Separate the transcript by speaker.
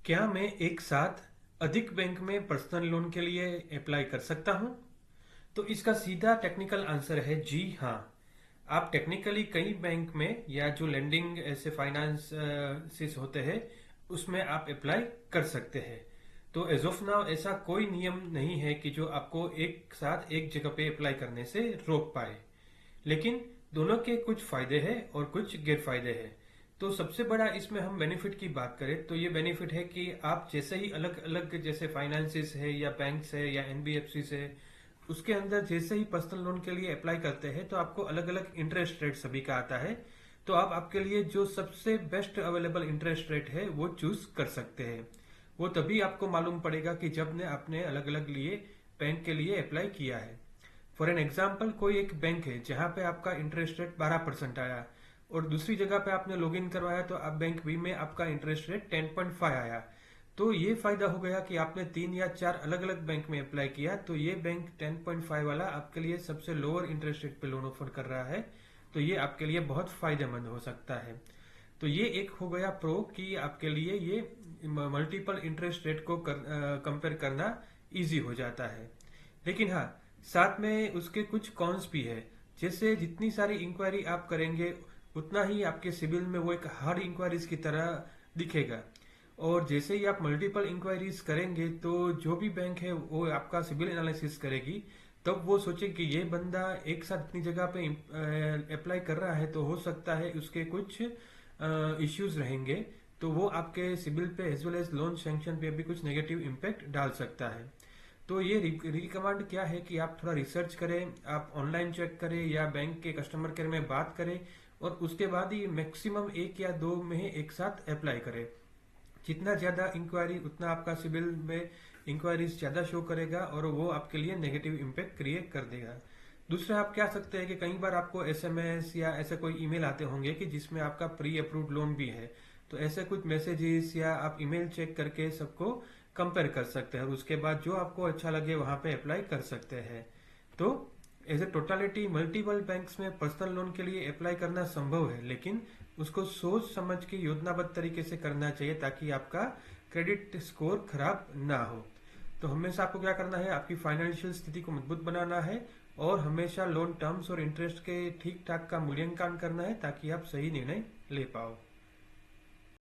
Speaker 1: क्या मैं एक साथ अधिक बैंक में पर्सनल लोन के लिए अप्लाई कर सकता हूँ? तो इसका सीधा टेक्निकल आंसर है जी हाँ। आप टेक्निकली कई बैंक में या जो लेंडिंग ऐसे फाइनेंस होते हैं उसमें आप अप्लाई कर सकते हैं। तो एज ऑफ नाउ ऐसा कोई नियम नहीं है कि जो आपको एक साथ एक जगह पे अप्लाई करने से रोक पाए। लेकिन दोनों के कुछ फायदे हैं और कुछ गैरफायदे हैं। तो सबसे बड़ा इसमें हम बेनिफिट की बात करें तो ये बेनिफिट है कि आप जैसे ही अलग अलग जैसे फाइनेंसिस है या बैंक्स है या एनबीएफसी है उसके अंदर जैसे ही पर्सनल लोन के लिए अप्लाई करते हैं तो आपको अलग अलग इंटरेस्ट रेट सभी का आता है। तो आप आपके लिए जो सबसे बेस्ट अवेलेबल इंटरेस्ट रेट है वो चूज कर सकते हैं। वो तभी आपको मालूम पड़ेगा कि जब ने आपने अलग अलग लिए बैंक के लिए अप्लाई किया है। फॉर एन एग्जाम्पल कोई एक बैंक है जहां पे आपका इंटरेस्ट रेट 12% आया और दूसरी जगह पे आपने लॉग इन करवाया तो आप बैंक बी में आपका इंटरेस्ट रेट 10.5 आया। तो ये फायदा हो गया कि आपने 3 या 4 अलग अलग बैंक में अप्लाई किया तो ये बैंक 10.5 वाला आपके लिए सबसे लोअर इंटरेस्ट रेट पे लोन ऑफर कर रहा है। तो ये आपके लिए बहुत फायदेमंद हो सकता है। तो ये एक हो गया प्रो कि आपके लिए ये मल्टीपल इंटरेस्ट रेट को कंपेयर करना इजी हो जाता है। लेकिन हाँ, साथ में उसके कुछ कॉन्स भी है। जैसे जितनी सारी इंक्वायरी आप करेंगे उतना ही आपके सिविल में वो एक हार्ड इंक्वायरीज की तरह दिखेगा। और जैसे ही आप मल्टीपल इंक्वायरीज करेंगे तो जो भी बैंक है वो आपका सिविल एनालिसिस करेगी। तब वो सोचे कि ये बंदा एक साथ इतनी जगह पे अप्लाई कर रहा है तो हो सकता है उसके कुछ इश्यूज रहेंगे। तो वो आपके सिविल पे as well as loan sanction पे भी कुछ नेगेटिव इम्पैक्ट डाल सकता है। तो ये रिकमेंड क्या है कि आप थोड़ा रिसर्च करें, आप ऑनलाइन चेक करें या बैंक के कस्टमर केयर में बात करें और उसके बाद ही मैक्सिमम 1 या 2 में एक साथ अप्लाई करें। जितना ज्यादा इंक्वायरी उतना आपका सिविल में इंक्वायरीज ज्यादा शो करेगा और वो आपके लिए नेगेटिव इम्पैक्ट क्रिएट कर देगा। दूसरा आप क्या सकते हैं कि कई बार आपको एसएमएस या ऐसे कोई ईमेल आते होंगे कि जिसमें आपका प्री अप्रूव्ड लोन भी है। तो ऐसे कुछ मैसेजेस या आप ईमेल चेक करके सबको कंपेयर कर सकते हैं और उसके बाद जो आपको अच्छा लगे वहां पे अप्लाई कर सकते हैं। तो as a totality multiple banks में पर्सनल लोन के लिए अप्लाई करना संभव है, लेकिन उसको सोच समझ के योजनाबद्ध तरीके से करना चाहिए ताकि आपका क्रेडिट स्कोर खराब ना हो। तो हमेशा आपको क्या करना है, आपकी फाइनेंशियल स्थिति को मजबूत बनाना है और हमेशा लोन टर्म्स और इंटरेस्ट के ठीक ठाक का मूल्यांकन करना है ताकि आप सही निर्णय ले पाओ।